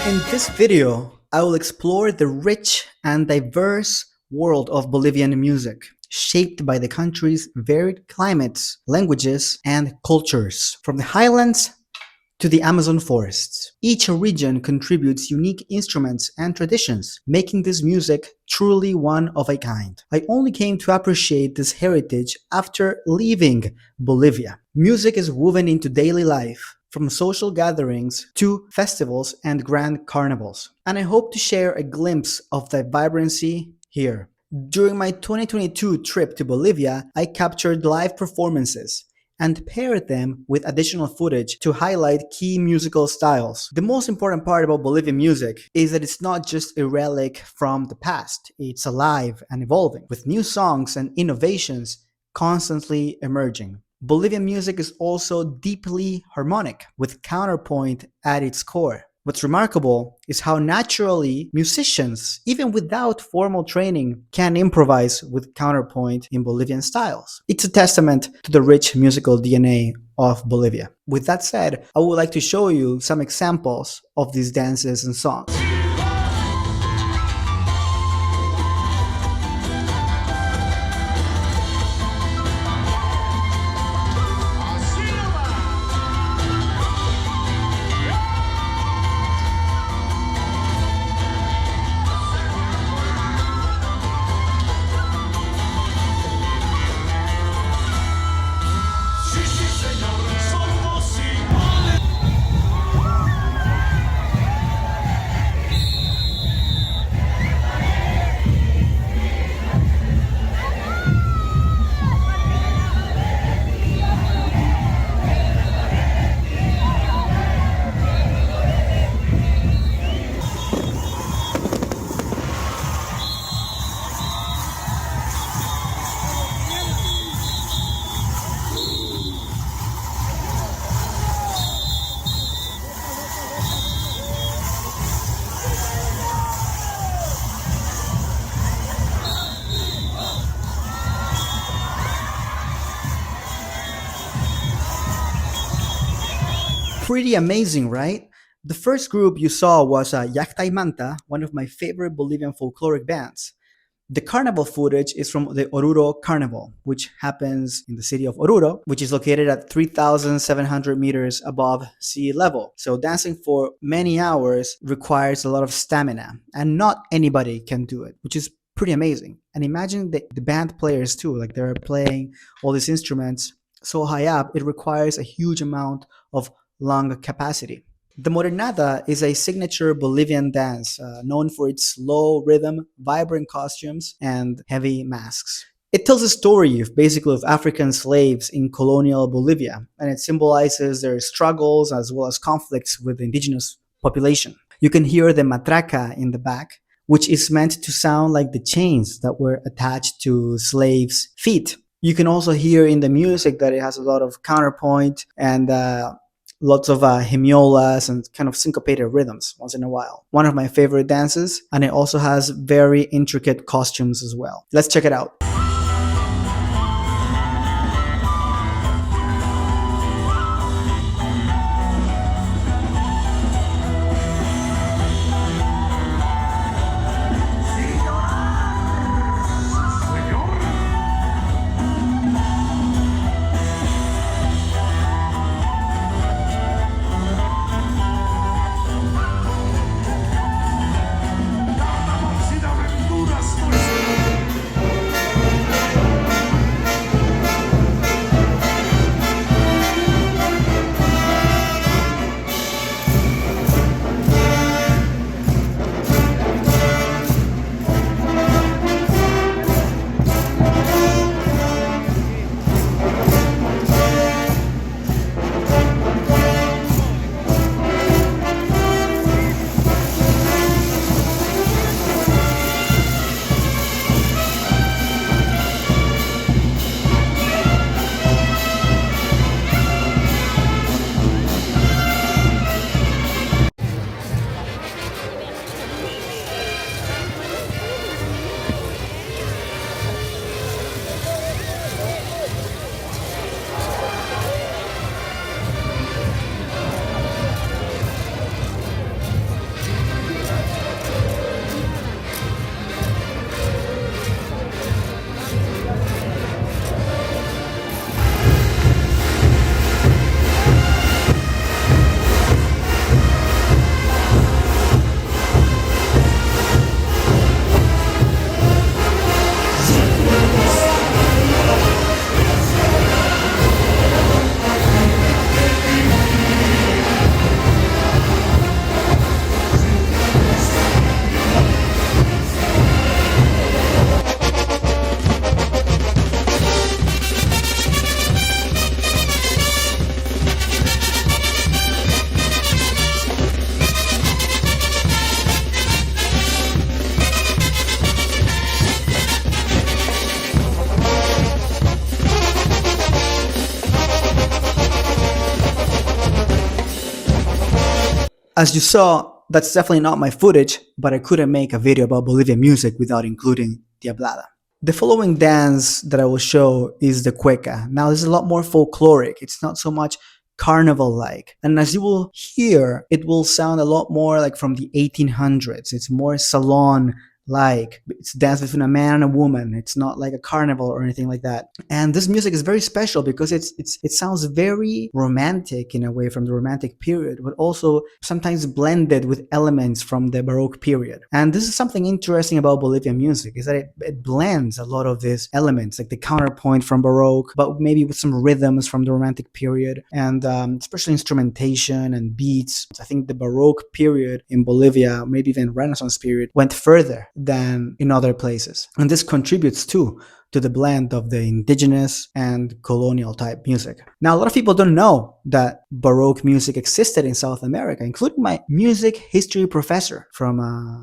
In this video, I will explore the rich and diverse world of Bolivian music, shaped by the country's varied climates, languages, and cultures. From the highlands to the Amazon forests, each region contributes unique instruments and traditions, making this music truly one of a kind. I only came to appreciate this heritage after leaving Bolivia. Music is woven into daily life, from social gatherings to festivals and grand carnivals, and I hope to share a glimpse of that vibrancy here. During my 2022 trip to Bolivia, I captured live performances and paired them with additional footage to highlight key musical styles. The most important part about Bolivian music is that it's not just a relic from the past, it's alive and evolving, with new songs and innovations constantly emerging. Bolivian music is also deeply harmonic, with counterpoint at its core. What's remarkable is how naturally musicians, even without formal training, can improvise with counterpoint in Bolivian styles. It's a testament to the rich musical DNA of Bolivia. With that said, I would like to show you some examples of these dances and songs. Pretty amazing, right? The first group you saw was Yacta y Manta, one of my favorite Bolivian folkloric bands. The carnival footage is from the Oruro Carnival, which happens in the city of Oruro, which is located at 3,700 meters above sea level. So dancing for many hours requires a lot of stamina, and not anybody can do it, which is pretty amazing. And imagine the band players too, like they're playing all these instruments so high up, it requires a huge amount of lung capacity. The Morenada is a signature Bolivian dance known for its slow rhythm, vibrant costumes, and heavy masks. It tells a story of basically of African slaves in colonial Bolivia, and it symbolizes their struggles as well as conflicts with the indigenous population. You can hear the matraca in the back, which is meant to sound like the chains that were attached to slaves' feet. You can also hear in the music that it has a lot of counterpoint and lots of hemiolas and kind of syncopated rhythms once in a while. One of my favorite dances, and it also has very intricate costumes as well. Let's check it out. As you saw, that's definitely not my footage, but I couldn't make a video about Bolivian music without including Diablada. The following dance that I will show is the Cueca. Now, this is a lot more folkloric. It's not so much carnival like. And as you will hear, it will sound a lot more like from the 1800s. It's more salon like. It's dance between a man and a woman. It's not like a carnival or anything like that. And this music is very special because it sounds very romantic in a way from the romantic period, but also sometimes blended with elements from the Baroque period. And this is something interesting about Bolivian music, is that it blends a lot of these elements, like the counterpoint from Baroque, but maybe with some rhythms from the romantic period, and especially instrumentation and beats. I think the Baroque period in Bolivia, maybe even Renaissance period, went further than in other places. And this contributes too to the blend of the indigenous and colonial type music. Now, a lot of people don't know that Baroque music existed in South America, including my music history professor from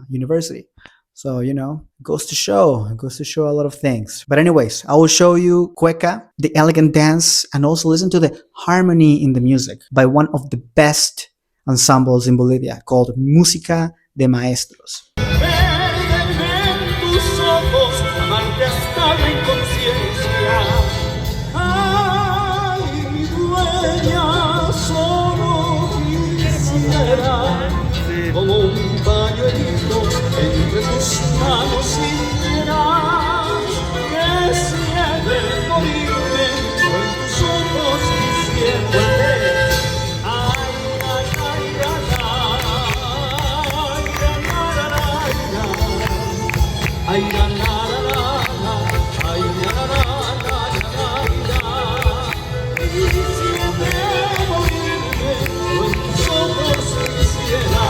university. So, it goes to show a lot of things. But anyways, I will show you Cueca, the elegant dance, and also listen to the harmony in the music by one of the best ensembles in Bolivia called Música de Maestros. Tus ojos, amante hasta la inconsciencia. Ay, dueña, solo quisiera, como un pañuelito entre tus manos sinceras, que si he de morirme, con tus ojos quisiera. Ay, la, la, la, la, ay, la, la, la, la, la, y siempre morirme con tus ojos quisiera.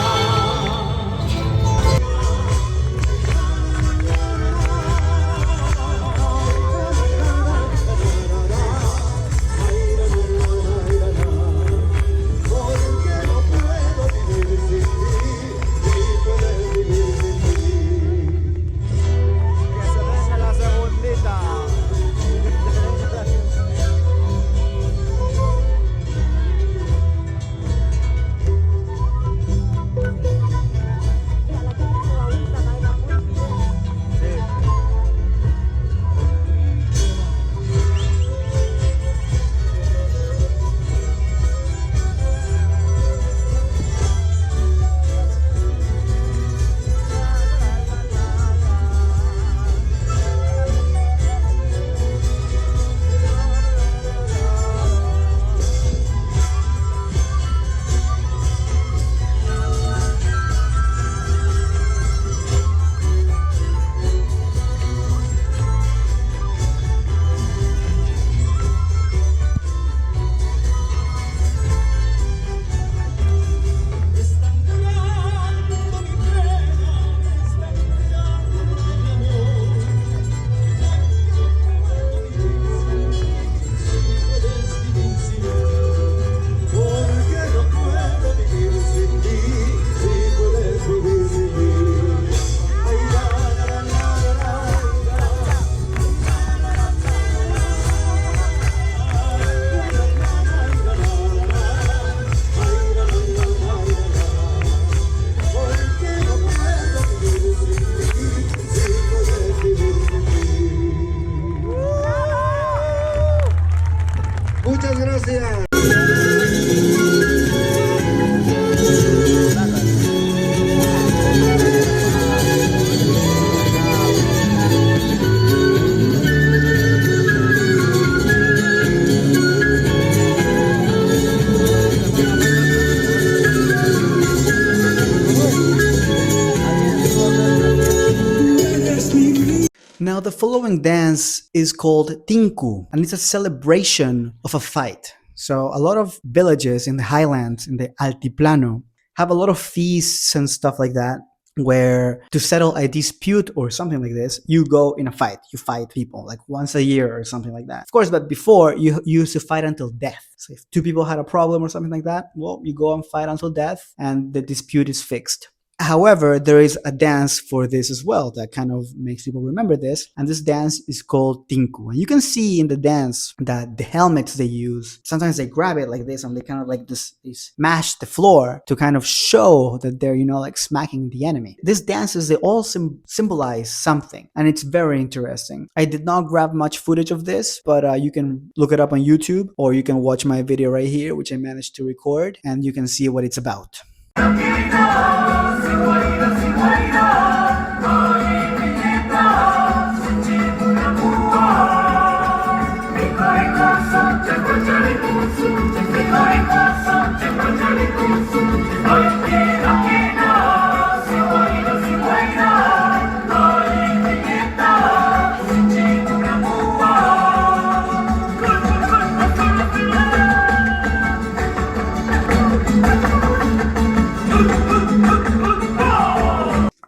Now, the following dance is called Tinku, and it's a celebration of a fight. So a lot of villages in the highlands, in the Altiplano, have a lot of feasts and stuff like that, where to settle a dispute or something like this, you go in a fight. You fight people like once a year or something like that. Of course, but before, you used to fight until death. So if two people had a problem or something like that, well, you go and fight until death and the dispute is fixed. However, there is a dance for this as well that kind of makes people remember this, and this dance is called Tinku. And you can see in the dance that the helmets they use, sometimes they grab it like this and they kind of like this, they smash the floor to kind of show that they're, like smacking the enemy. These dances, they all symbolize something, and it's very interesting. I did not grab much footage of this, but you can look it up on YouTube, or you can watch my video right here, which I managed to record, and you can see what it's about.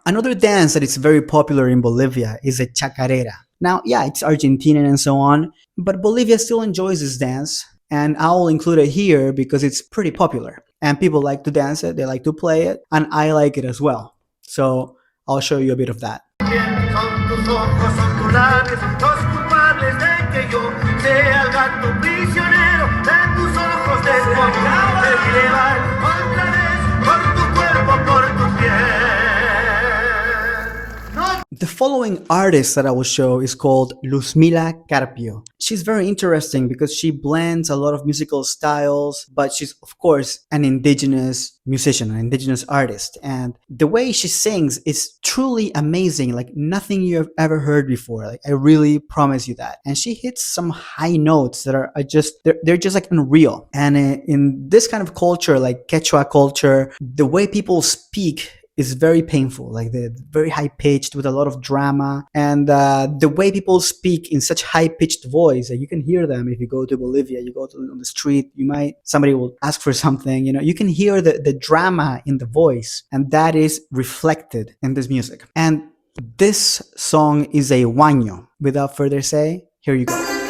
Another dance that is very popular in Bolivia is a chacarera. Now, yeah, it's Argentinian and so on, but Bolivia still enjoys this dance, and I'll include it here because it's pretty popular. And people like to dance it, they like to play it, and I like it as well. So I'll show you a bit of that. The following artist that I will show is called Luzmila Carpio. She's very interesting because she blends a lot of musical styles, but she's of course an indigenous musician, an indigenous artist. And the way she sings is truly amazing, like nothing you've ever heard before. Like I really promise you that. And she hits some high notes that are just, they're just like unreal. And in this kind of culture, like Quechua culture, the way people speak is very painful, like they're very high pitched with a lot of drama, and the way people speak in such high pitched voice that you can hear them. If you go to Bolivia, you go on the street, somebody will ask for something, you can hear the drama in the voice, and that is reflected in this music. And this song is a huaño. Without further say, here you go.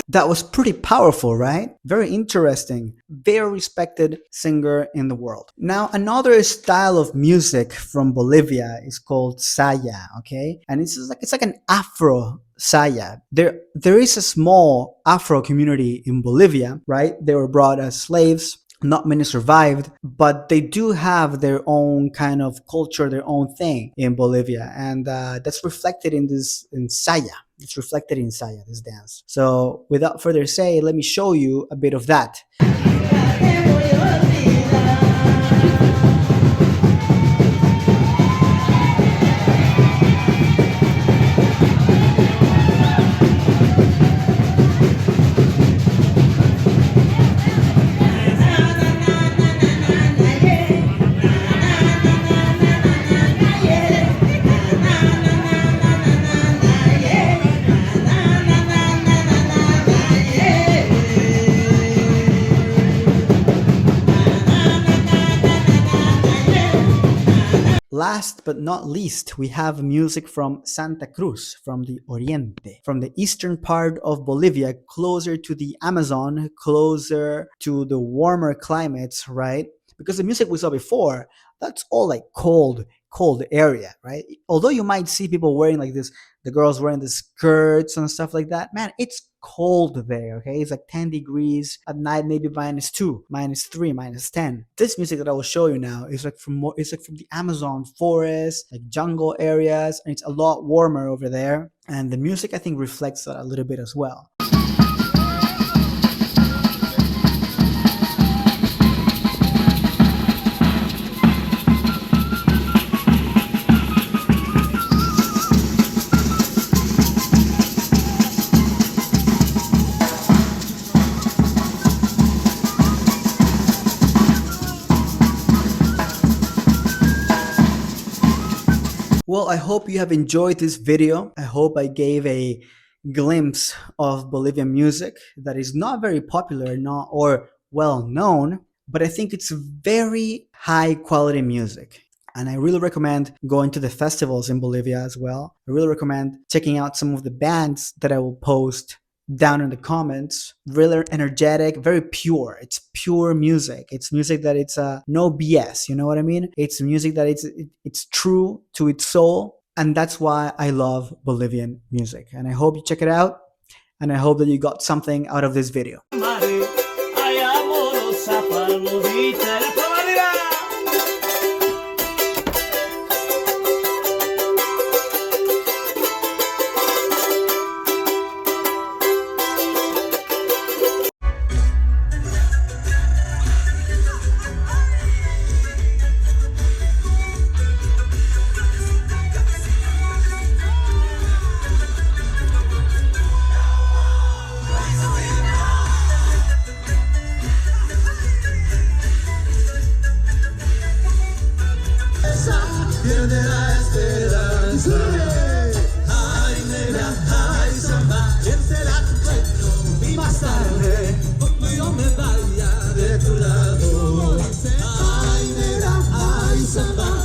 That was pretty powerful, right? Very interesting, very respected singer in the world. Now, another style of music from Bolivia is called Saya, okay? And it's like an Afro Saya. There is a small Afro community in Bolivia, right? They were brought as slaves. Not many survived, but they do have their own kind of culture, their own thing in Bolivia, and that's reflected in Saya. It's reflected in Saya, this dance. So without further say, let me show you a bit of that. Last but not least, we have music from Santa Cruz, from the Oriente, from the eastern part of Bolivia, closer to the Amazon, closer to the warmer climates, right? Because the music we saw before, that's all like cold area, right? Although you might see people wearing like this, the girls wearing the skirts and stuff like that, man, it's cold there, okay? It's like 10 degrees at night, maybe -2, -3, -10. This music that I will show you now is like from the Amazon forest, like jungle areas, and it's a lot warmer over there. And the music, I think, reflects that a little bit as well. Well, I hope you have enjoyed this video. I hope I gave a glimpse of Bolivian music that is not very popular, not or well known, but I think it's very high quality music. And I really recommend going to the festivals in Bolivia as well. I really recommend checking out some of the bands that I will post down in the comments. Really energetic, very pure. It's pure music. It's music that it's no BS. You know what I mean? It's music that it's true to its soul, and that's why I love Bolivian music. And I hope you check it out, and I hope that you got something out of this video. Ay, nena, ay, samba.